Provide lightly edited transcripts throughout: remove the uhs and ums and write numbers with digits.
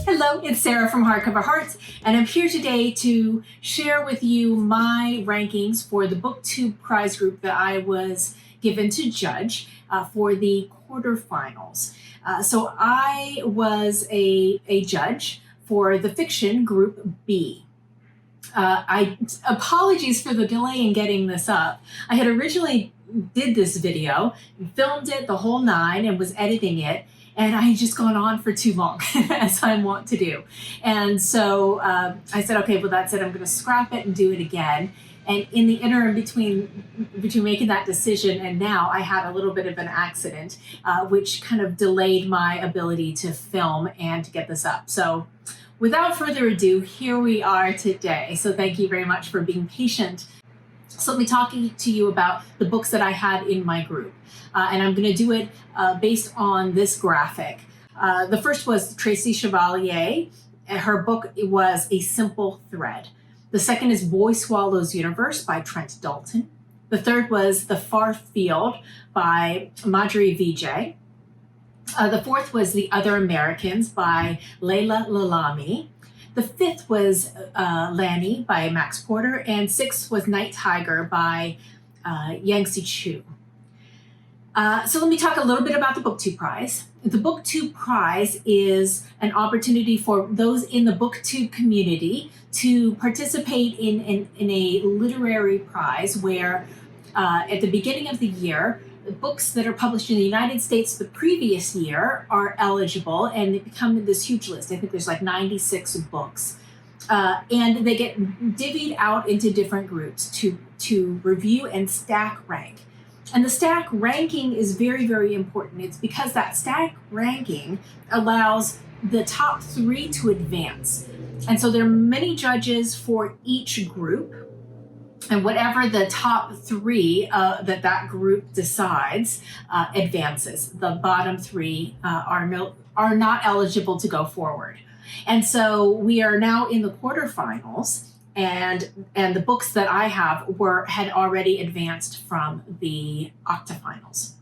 Hello, it's Sarah from Hardcover Hearts, and I'm here today to share with you my rankings for the BookTube Prize group that I was given to judge for the quarterfinals. So I was a judge for the fiction group B. Apologies for the delay in getting this up. I had originally did this video, filmed it the whole nine, and was editing it. And I had just gone on for too long, as I want to do. And so I said, okay, well, that's it. I'm going to scrap it and do it again. And in the interim between making that decision and now, I had a little bit of an accident, which kind of delayed my ability to film and to get this up. So without further ado, here we are today. So thank you very much for being patient. So let me talk to you about the books that I had in my group. And I'm going to do it based on this graphic. The first was Tracy Chevalier. Her book was A Simple Thread. The second is Boy Swallows Universe by Trent, Dalton. The third was The Far Field by Madhuri, Vijay. The fourth was The Other Americans by Laila, Lalami. The fifth was Lanny by Max Porter, and sixth was Night Tiger by Yangsze, Choo. So let me talk a little bit about the BookTube Prize. The BookTube Prize is an opportunity for those in the BookTube community to participate in a literary prize where at the beginning of the year, books that are published in the United States the previous year are eligible, and they become this huge list. I think there's like 96 books. And they get divvied out into different groups to review and stack rank. And the stack ranking is very, very important. It's because that stack ranking allows the top three to advance. And so there are many judges for each group. And whatever the top three that group decides advances. The bottom three are not eligible to go forward. And so we are now in the quarterfinals. And the books that I have had already advanced from the octafinals.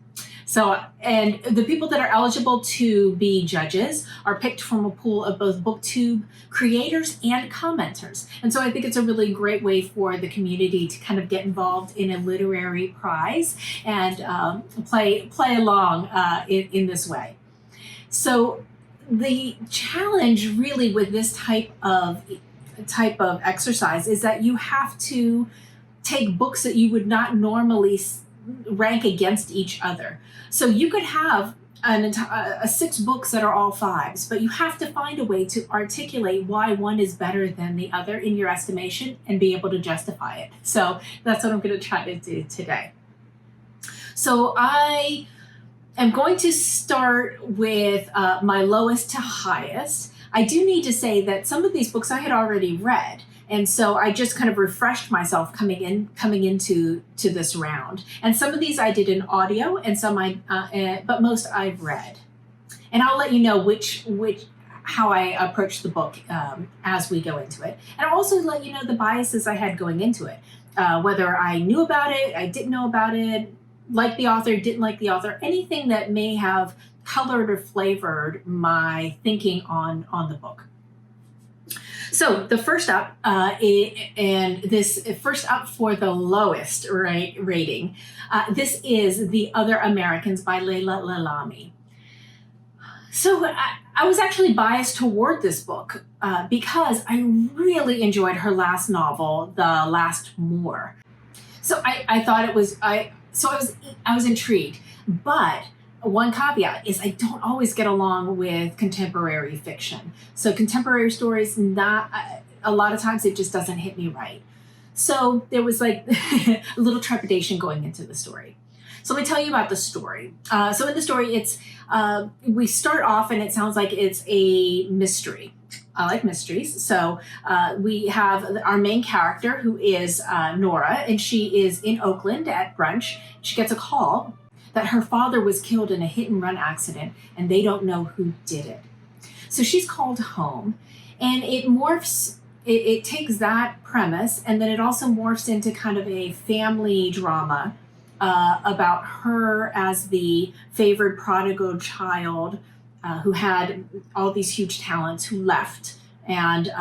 So, and the people that are eligible to be judges are picked from a pool of both BookTube creators and commenters. And so I think it's a really great way for the community to kind of get involved in a literary prize and play along in this way. So the challenge really with this type of exercise is that you have to take books that you would not normally rank against each other. So you could have six books that are all fives, but you have to find a way to articulate why one is better than the other in your estimation and be able to justify it. So that's what I'm going to try to do today. So I am going to start with my lowest to highest. I do need to say that some of these books I had already read, and so I just kind of refreshed myself coming into this round. And some of these I did in audio, and some but most I've read. And I'll let you know how I approach the book as we go into it, and I'll also let you know the biases I had going into it, whether I knew about it, I didn't know about it, liked the author, didn't like the author, anything that may have colored or flavored my thinking on the book. So the first up, first up for the lowest rating, this is The Other Americans by Laila, Lalami. So I was actually biased toward this book because I really enjoyed her last novel, The Last Moor. So I thought it was, I was intrigued, but one caveat is I don't always get along with contemporary fiction. So contemporary stories, a lot of times it just doesn't hit me right. So there was like a little trepidation going into the story. So let me tell you about the story. So in the story, we start off and it sounds like it's a mystery. I like mysteries. So we have our main character who is Nora, and she is in Oakland at brunch. She gets a call that her father was killed in a hit-and-run accident, and they don't know who did it. So she's called home, and it takes that premise, and then it also morphs into kind of a family drama about her as the favored prodigal child who had all these huge talents, who left. And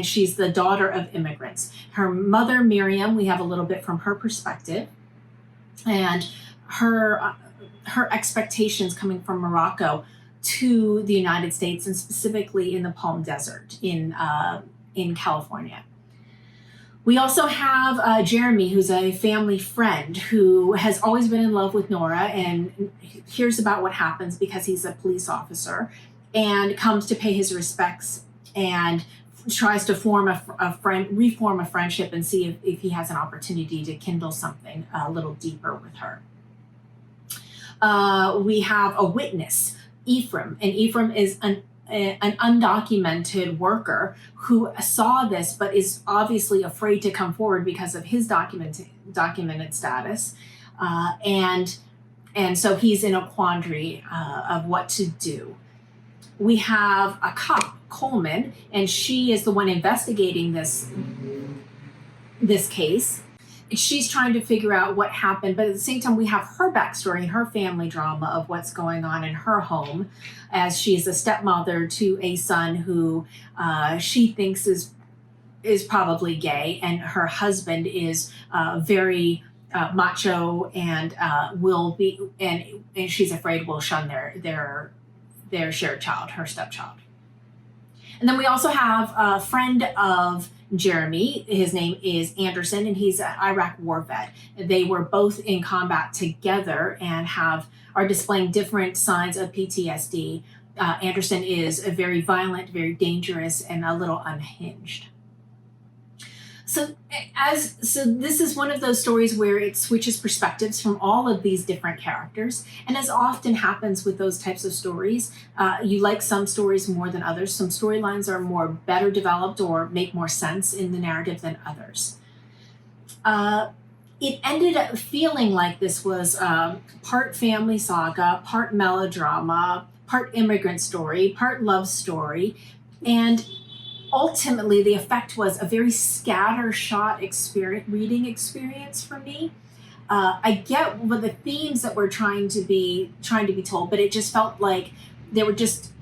she's the daughter of immigrants. Her mother, Miriam, we have a little bit from her perspective, and her expectations coming from Morocco to the United States, and specifically in the Palm Desert in California. We also have Jeremy, who's a family friend who has always been in love with Nora and hears about what happens because he's a police officer, and comes to pay his respects and tries to reform a friendship and see if he has an opportunity to kindle something a little deeper with her. We have a witness, Ephraim, and Ephraim is an undocumented worker who saw this but is obviously afraid to come forward because of his documented status, and so he's in a quandary of what to do. We have a cop, Coleman, and she is the one investigating this case. She's trying to figure out what happened, but at the same time, we have her backstory and her family drama of what's going on in her home, as she is a stepmother to a son who she thinks is probably gay, and her husband is very macho and will be, and she's afraid will shun their shared child, her stepchild. And then we also have a friend of Jeremy. His name is Anderson, and he's an Iraq war vet. They were both in combat together and are displaying different signs of PTSD. Anderson is a very violent, very dangerous, and a little unhinged. So this is one of those stories where it switches perspectives from all of these different characters. And as often happens with those types of stories, you like some stories more than others. Some storylines are better developed or make more sense in the narrative than others. It ended up feeling like this was part family saga, part melodrama, part immigrant story, part love story, and ultimately, the effect was a very scattershot reading experience for me. I get what the themes that were trying to be told, but it just felt like they were just,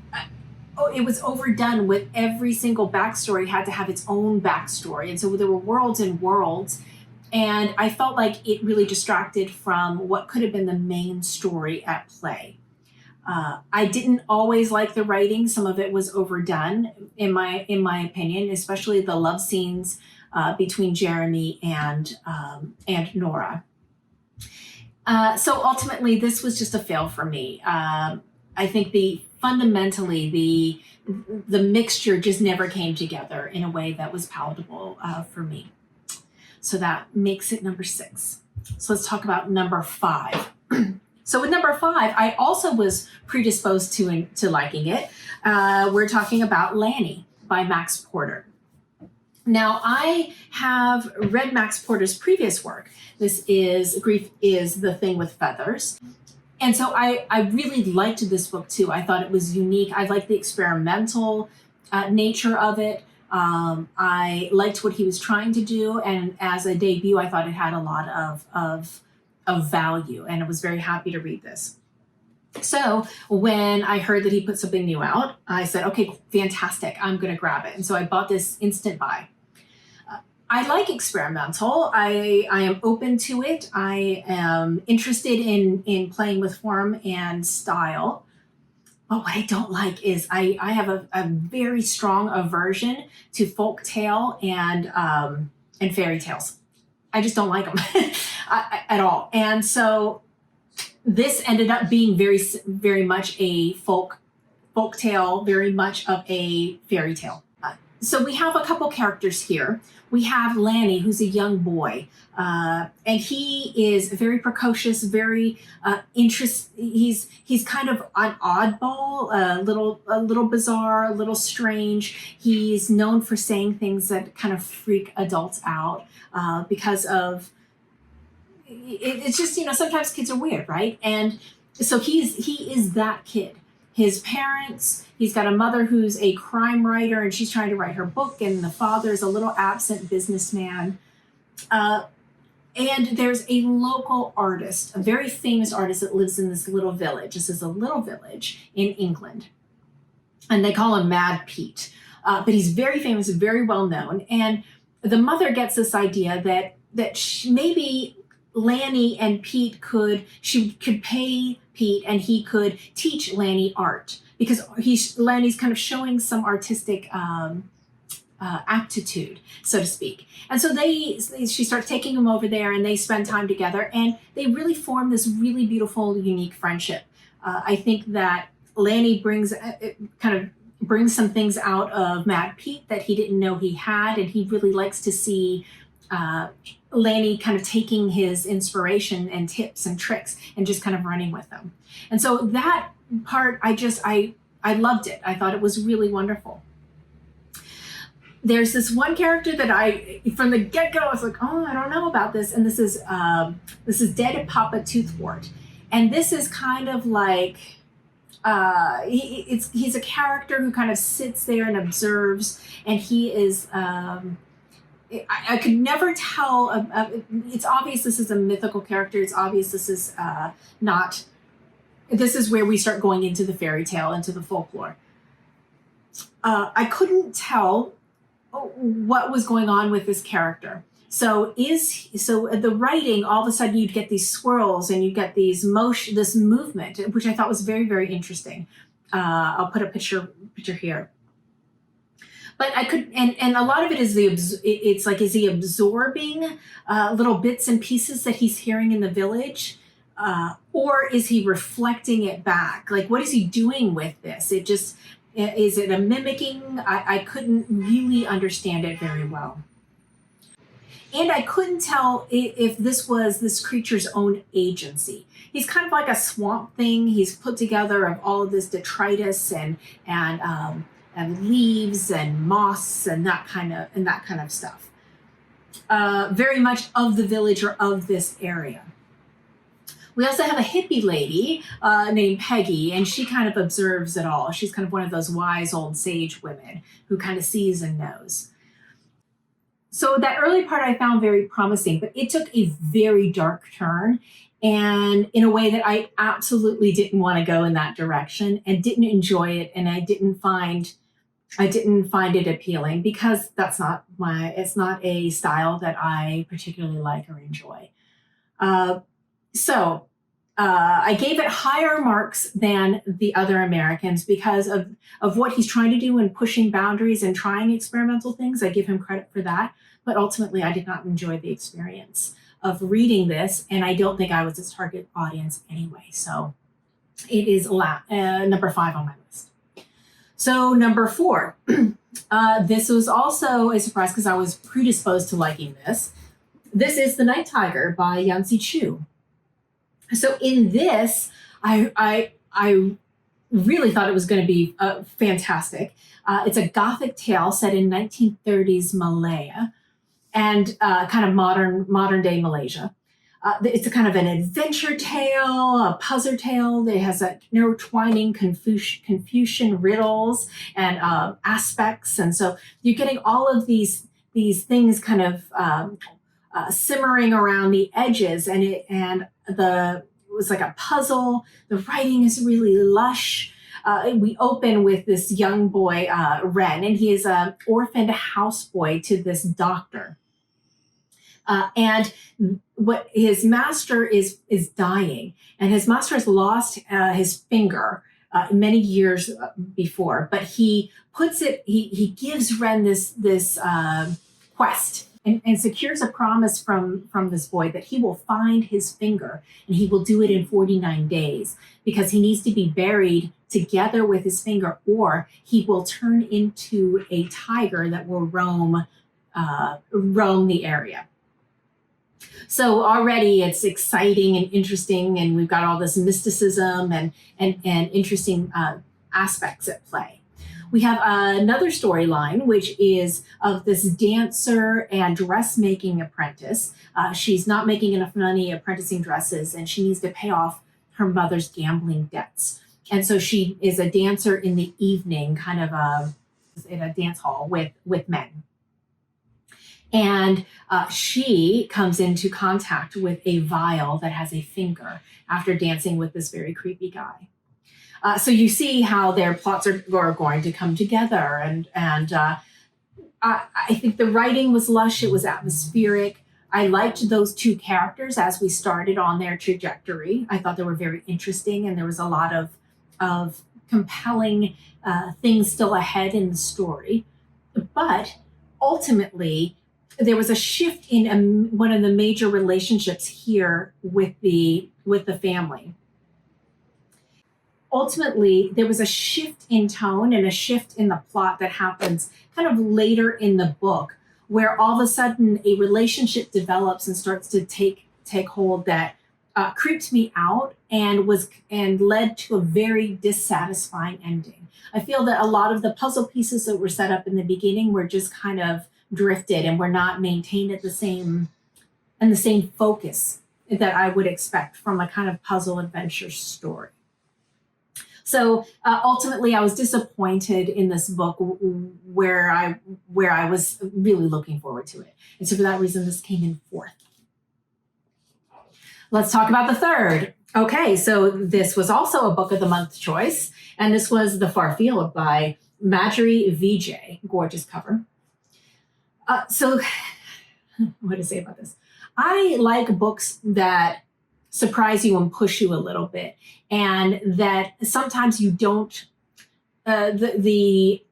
it was overdone with every single backstory had to have its own backstory. And so there were worlds and worlds, and I felt like it really distracted from what could have been the main story at play. I didn't always like the writing. Some of it was overdone, in my opinion, especially the love scenes between Jeremy and Nora. So ultimately, this was just a fail for me. I think fundamentally the mixture just never came together in a way that was palatable for me. So that makes it number 6. So let's talk about number 5. So with number 5, I also was predisposed to liking it. We're talking about Lanny by Max Porter. Now, I have read Max Porter's previous work. This is Grief is the Thing with Feathers. And so I really liked this book too. I thought it was unique. I liked the experimental nature of it. I liked what he was trying to do. And as a debut, I thought it had a lot of value, and I was very happy to read this. So when I heard that he put something new out, I said, okay, fantastic, I'm going to grab it. And so I bought this instant buy. I like experimental. I am open to it. I am interested in playing with form and style. But what I don't like is I have a very strong aversion to folk tale and fairy tales. I just don't like them at all. And so this ended up being very, very much a folk tale, very much of a fairy tale. So we have a couple characters here. We have Lanny, who's a young boy, and he is very precocious, very He's kind of an oddball, a little bizarre, a little strange. He's known for saying things that kind of freak adults out because of it's just, sometimes kids are weird, right? And so he is that kid. His parents, he's got a mother who's a crime writer and she's trying to write her book, and the father is a little absent businessman. And there's a local artist, a very famous artist that lives in this little village. This is a little village in England. And they call him Mad Pete. But he's very famous, very well known. And the mother gets this idea that maybe Lanny and Pete she could pay Pete and he could teach Lanny art, because Lanny's kind of showing some artistic aptitude, so to speak. And so she starts taking him over there and they spend time together and they really form this really beautiful, unique friendship. I think that Lanny brings some things out of Mad Pete that he didn't know he had, and he really likes to see Lanny kind of taking his inspiration and tips and tricks and just kind of running with them. And so that part, I loved it. I thought it was really wonderful. There's this one character that from the get-go, I was like, oh, I don't know about this. And this is Dead Papa Toothwort. And this is kind of like, he's a character who kind of sits there and observes, and he is, I could never tell, it's obvious this is a mythical character. It's obvious this is this is where we start going into the fairy tale, into the folklore. I couldn't tell what was going on with this character. So the writing, all of a sudden you'd get these swirls and you get this movement, which I thought was very, very interesting. I'll put a picture here. But I could, and a lot of it is it's like, is he absorbing little bits and pieces that he's hearing in the village? Or is he reflecting it back? Like, what is he doing with this? Is it a mimicking? I couldn't really understand it very well. And I couldn't tell if this was this creature's own agency. He's kind of like a swamp thing. He's put together of all of this detritus and leaves and moss and that kind of stuff. Very much of the village or of this area. We also have a hippie lady named Peggy, and she kind of observes it all. She's kind of one of those wise old sage women who kind of sees and knows. So that early part I found very promising, but it took a very dark turn, and in a way that I absolutely didn't want to go in that direction and didn't enjoy it, and I didn't find it appealing, because it's not a style that I particularly like or enjoy. So I gave it higher marks than the other Americans because of what he's trying to do and pushing boundaries and trying experimental things. I give him credit for that. But ultimately, I did not enjoy the experience of reading this, and I don't think I was its target audience anyway. So it is number 5 on my list. So number 4, this was also a surprise because I was predisposed to liking this. This is The Night Tiger by Yangsze Choo. So in this, I really thought it was going to be fantastic. It's a Gothic tale set in 1930s Malaya and kind of modern day Malaysia. It's a kind of an adventure tale, a puzzle tale. It has intertwining Confucian riddles and aspects, and so you're getting all of these things kind of simmering around the edges, and it was like a puzzle. The writing is really lush. We open with this young boy, Ren, and he is an orphaned houseboy to this doctor. And what his master is dying, and his master has lost his finger many years before, but he gives Ren this quest and secures a promise from this boy that he will find his finger, and he will do it in 49 days because he needs to be buried together with his finger, or he will turn into a tiger that will roam the area. So already it's exciting and interesting, and we've got all this mysticism and interesting aspects at play. We have another storyline, which is of this dancer and dressmaking apprentice. She's not making enough money apprenticing dresses, and she needs to pay off her mother's gambling debts. And so she is a dancer in the evening, kind of in a dance hall with men. And she comes into contact with a vial that has a finger after dancing with this very creepy guy. So you see how their plots are going to come together. And I think the writing was lush. It was atmospheric. I liked those two characters as we started on their trajectory. I thought they were very interesting, and there was a lot of compelling things still ahead in the story. But ultimately, there was a shift in one of the major relationships here with the family. Ultimately, there was a shift in tone and a shift in the plot that happens kind of later in the book, where all of a sudden a relationship develops and starts to take hold that creeped me out and led to a very dissatisfying ending. I feel that a lot of the puzzle pieces that were set up in the beginning were just kind of drifted and were not maintained at the same focus that I would expect from a kind of puzzle adventure story. So ultimately, I was disappointed in this book where I was really looking forward to it. And so for that reason, this came in fourth. Let's talk about the third. Okay, so this was also a book of the month choice, and this was The Far Field by Madhuri Vijay. Gorgeous cover. So what to say about this? I like books that surprise you and push you a little bit, and that sometimes you don't, the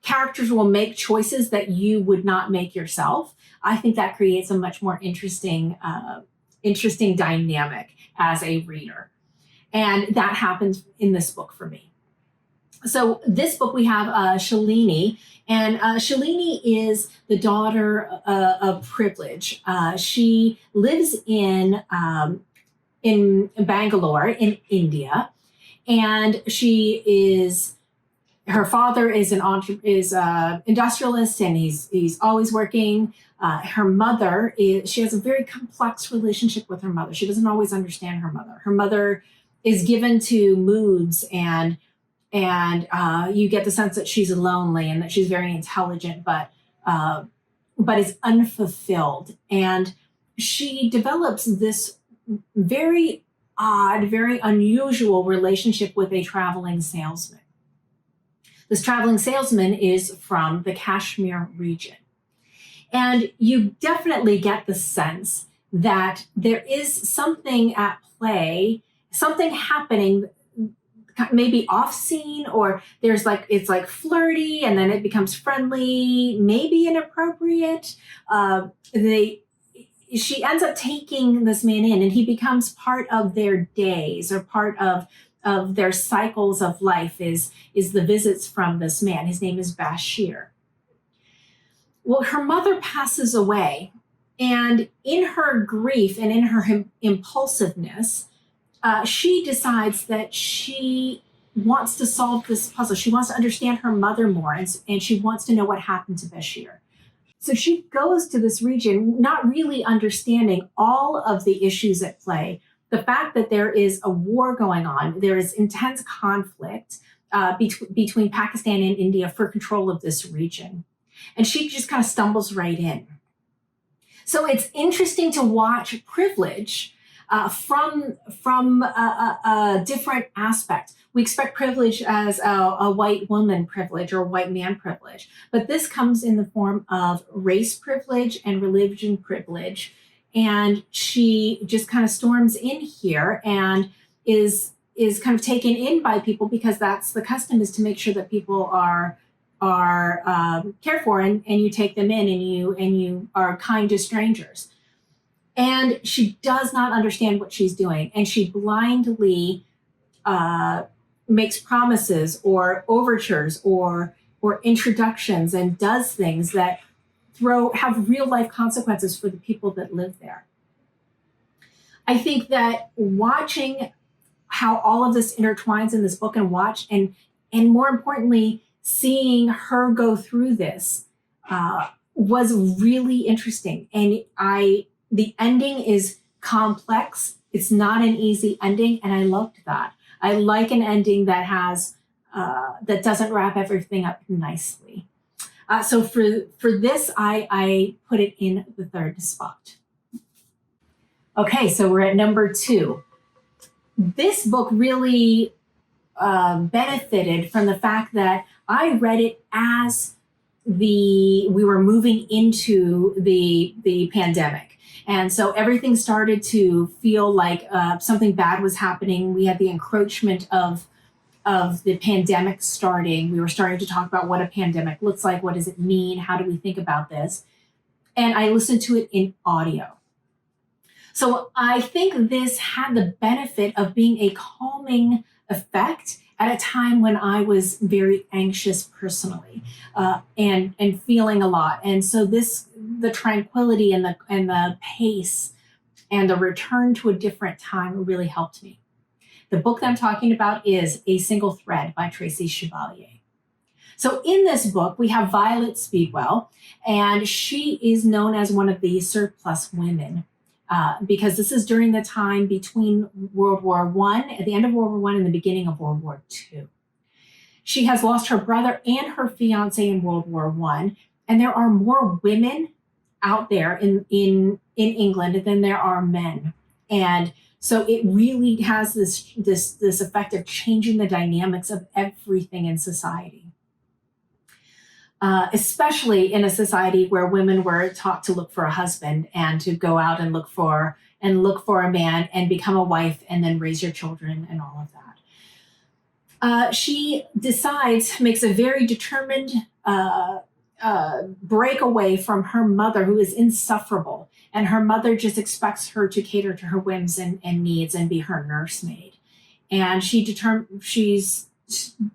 characters will make choices that you would not make yourself. I think that creates a much more interesting dynamic as a reader. And that happens in this book for me. So this book, we have Shalini, and Shalini is the daughter of privilege. She lives in Bangalore in India, and her father is an industrialist, and he's always working. Her mother she has a very complex relationship with her mother. She doesn't always understand her mother. Her mother is given to moods, and you get the sense that she's lonely and that she's very intelligent, but is unfulfilled. And she develops this very odd, very unusual relationship with a traveling salesman. This traveling salesman is from the Kashmir region. And you definitely get the sense that there is something at play, something happening, maybe off scene, or it's like flirty, and then it becomes friendly, maybe inappropriate. She ends up taking this man in, and he becomes part of their days, or part of their cycles of life is the visits from this man. His name is Bashir. Well, her mother passes away, and in her grief and in her impulsiveness, she decides that she wants to solve this puzzle. She wants to understand her mother more, and she wants to know what happened to Bashir. So she goes to this region, not really understanding all of the issues at play. The fact that there is a war going on, there is intense conflict between Pakistan and India for control of this region. And she just kind of stumbles right in. So it's interesting to watch privilege from a different aspect. We expect privilege as a white woman privilege or white man privilege, but this comes in the form of race privilege and religion privilege. And she just kind of storms in here and is kind of taken in by people, because that's the custom, is to make sure that people are cared for, and you take them in, and you are kind to strangers. And she does not understand what she's doing, and she blindly makes promises or overtures or introductions, and does things that have real life consequences for the people that live there. I think that watching how all of this intertwines in this book, and more importantly, seeing her go through this was really interesting. And the ending is complex. It's not an easy ending, and I loved that. I like an ending that has that doesn't wrap everything up nicely. So for this, I put it in the third spot. Okay, so we're at number 2. This book really benefited from the fact that I read it as we were moving into the pandemic. And so everything started to feel like something bad was happening. We had the encroachment of the pandemic starting. We were starting to talk about what a pandemic looks like. What does it mean? How do we think about this? And I listened to it in audio. So I think this had the benefit of being a calming effect at a time when I was very anxious personally, and feeling a lot. And so the tranquility and the pace and the return to a different time really helped me. The book that I'm talking about is A Single Thread by Tracy Chevalier. So in this book, we have Violet Speedwell, and she is known as one of the surplus women. Because this is during the time between World War I, at the end of World War I and the beginning of World War II. She has lost her brother and her fiance in World War I, and there are more women out there in England than there are men. And so it really has this effect of changing the dynamics of everything in society. Especially in a society where women were taught to look for a husband and to go out and look for a man and become a wife and then raise your children and all of that. She makes a very determined break away from her mother, who is insufferable. And her mother just expects her to cater to her whims and needs and be her nursemaid. And she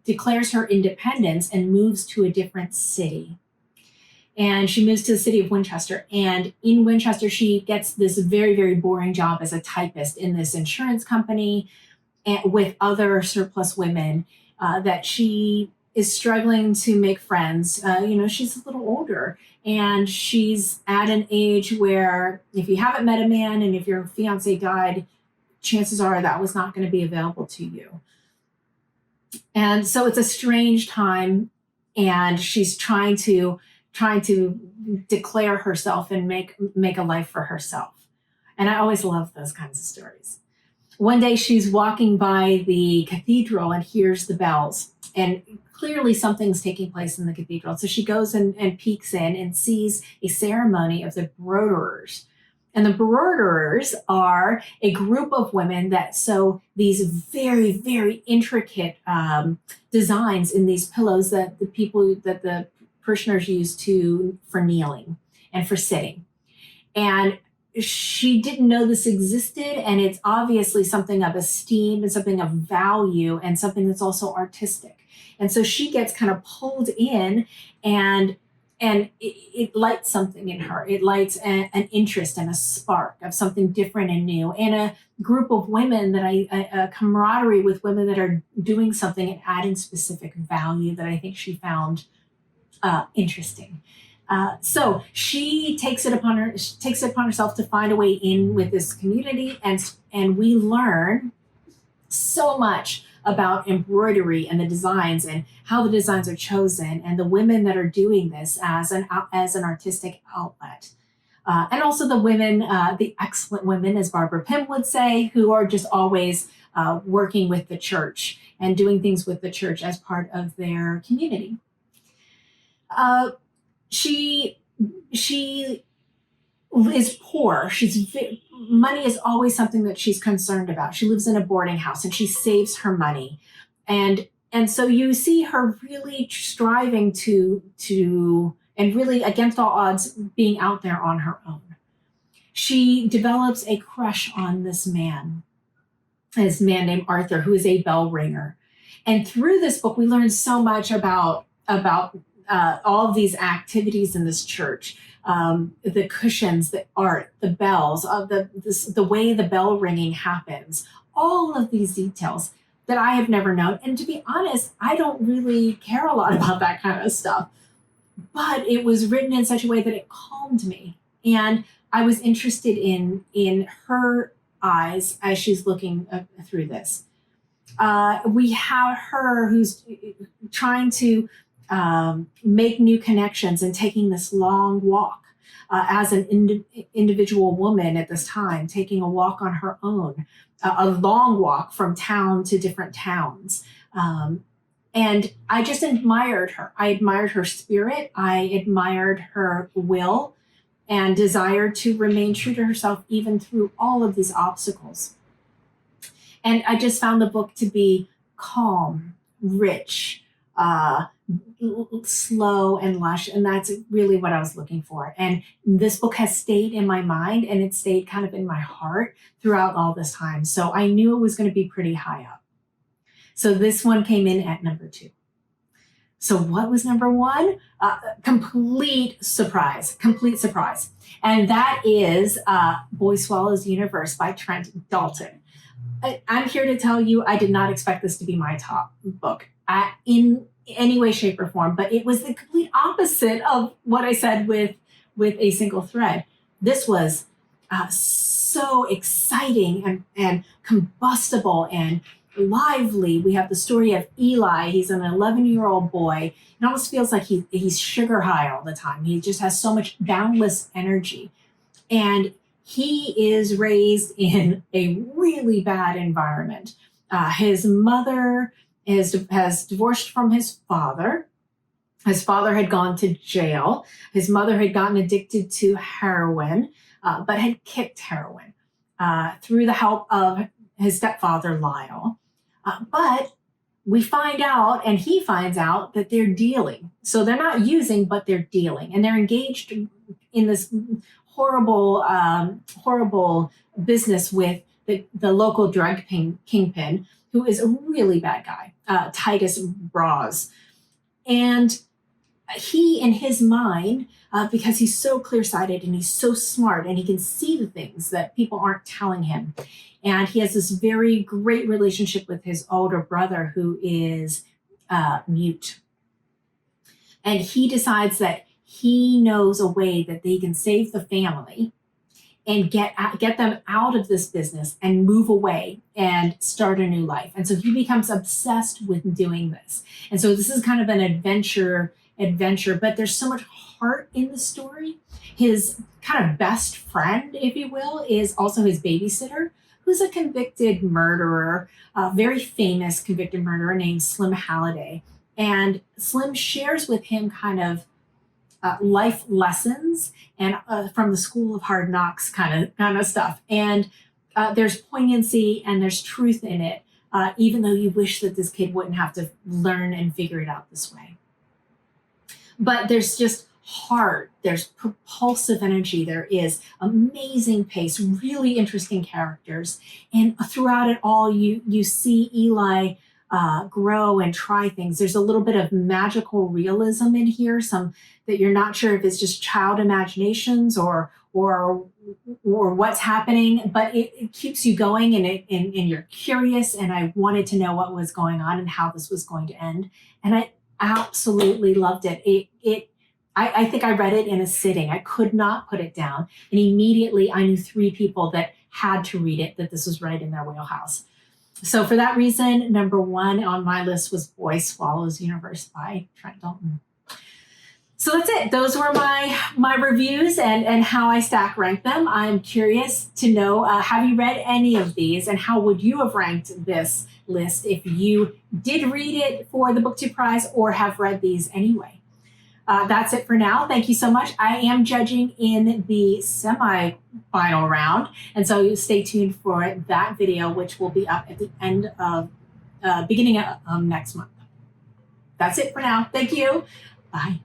declares her independence and moves to a different city. And she moves to the city of Winchester. And in Winchester, she gets this very, very boring job as a typist in this insurance company and with other surplus women that she is struggling to make friends. She's a little older and she's at an age where if you haven't met a man and if your fiance died, chances are that was not going to be available to you. And so it's a strange time, and she's trying to declare herself and make a life for herself. And I always love those kinds of stories. One day she's walking by the cathedral and hears the bells, and clearly something's taking place in the cathedral. So she goes and peeks in and sees a ceremony of the broiderers. And the broiderers are a group of women that sew these very, very intricate designs in these pillows that the parishioners use for kneeling and for sitting. And she didn't know this existed, and it's obviously something of esteem and something of value and something that's also artistic. And so she gets kind of pulled in, and it lights something in her. It lights an interest and a spark of something different and new, and a group of women a camaraderie with women that are doing something and adding specific value that I think she found interesting. So she takes it upon herself to find a way in with this community, and we learn so much about embroidery and the designs and how the designs are chosen and the women that are doing this as an artistic outlet. And also the women, the excellent women, as Barbara Pym would say, who are just always working with the church and doing things with the church as part of their community. She is poor. Money is always something that she's concerned about. She lives in a boarding house and she saves her money. And so you see her really striving to and really against all odds being out there on her own. She develops a crush on this man named Arthur, who is a bell ringer. And through this book, we learn so much about all of these activities in this church. The cushions, the art, the bells, the way the bell ringing happens, all of these details that I have never known. And to be honest, I don't really care a lot about that kind of stuff. But it was written in such a way that it calmed me. And I was interested in her eyes as she's looking through this. We have her who's trying to make new connections and taking this long walk as an individual woman at this time, taking a walk on her own, a long walk from town to different towns. And I just admired her. I admired her spirit. I admired her will and desire to remain true to herself even through all of these obstacles. And I just found the book to be calm, rich, slow and lush. And that's really what I was looking for. And this book has stayed in my mind, and it stayed kind of in my heart throughout all this time. So I knew it was going to be pretty high up. So this one came in at number 2. So what was number 1? Complete surprise. And that is Boy Swallows Universe by Trent Dalton. I'm here to tell you, I did not expect this to be my top book in any way, shape, or form, but it was the complete opposite of what I said with A Single Thread. This was so exciting and combustible and lively. We have the story of Eli. He's an 11-year-old boy. It almost feels like he's sugar high all the time. He just has so much boundless energy. And he is raised in a really bad environment. His mother has divorced from his father. His father had gone to jail. His mother had gotten addicted to heroin, but had kicked heroin through the help of his stepfather, Lyle. But we find out, and he finds out, that they're dealing. So they're not using, but they're dealing. And they're engaged in this horrible business with the local drug kingpin, who is a really bad guy, Titus Braz. And he, in his mind, because he's so clear-sighted and he's so smart and he can see the things that people aren't telling him. And he has this very great relationship with his older brother, who is mute. And he decides that he knows a way that they can save the family and get them out of this business and move away and start a new life. And so he becomes obsessed with doing this. And so this is kind of an adventure, but there's so much heart in the story. His kind of best friend, if you will, is also his babysitter, who's a convicted murderer, a very famous convicted murderer named Slim Halliday. And Slim shares with him kind of life lessons and from the School of Hard Knocks kind of stuff. And there's poignancy and there's truth in it, even though you wish that this kid wouldn't have to learn and figure it out this way. But there's just heart, there's propulsive energy, there is amazing pace, really interesting characters. And throughout it all, you see Eli grow and try things. There's a little bit of magical realism in here, some that you're not sure if it's just child imaginations or what's happening, but it keeps you going and you're curious. And I wanted to know what was going on and how this was going to end. And I absolutely loved it. I think I read it in a sitting. I could not put it down. And immediately I knew 3 people that had to read it, that this was right in their wheelhouse. So for that reason, number 1 on my list was Boy Swallows Universe by Trent Dalton. So that's it. Those were my reviews and how I stack rank them. I'm curious to know, have you read any of these, and how would you have ranked this list if you did read it for the BookTube Prize or have read these anyway? That's it for now. Thank you so much. I am judging in the semi-final round, and so you stay tuned for that video, which will be up at the end of, beginning of next month. That's it for now. Thank you. Bye.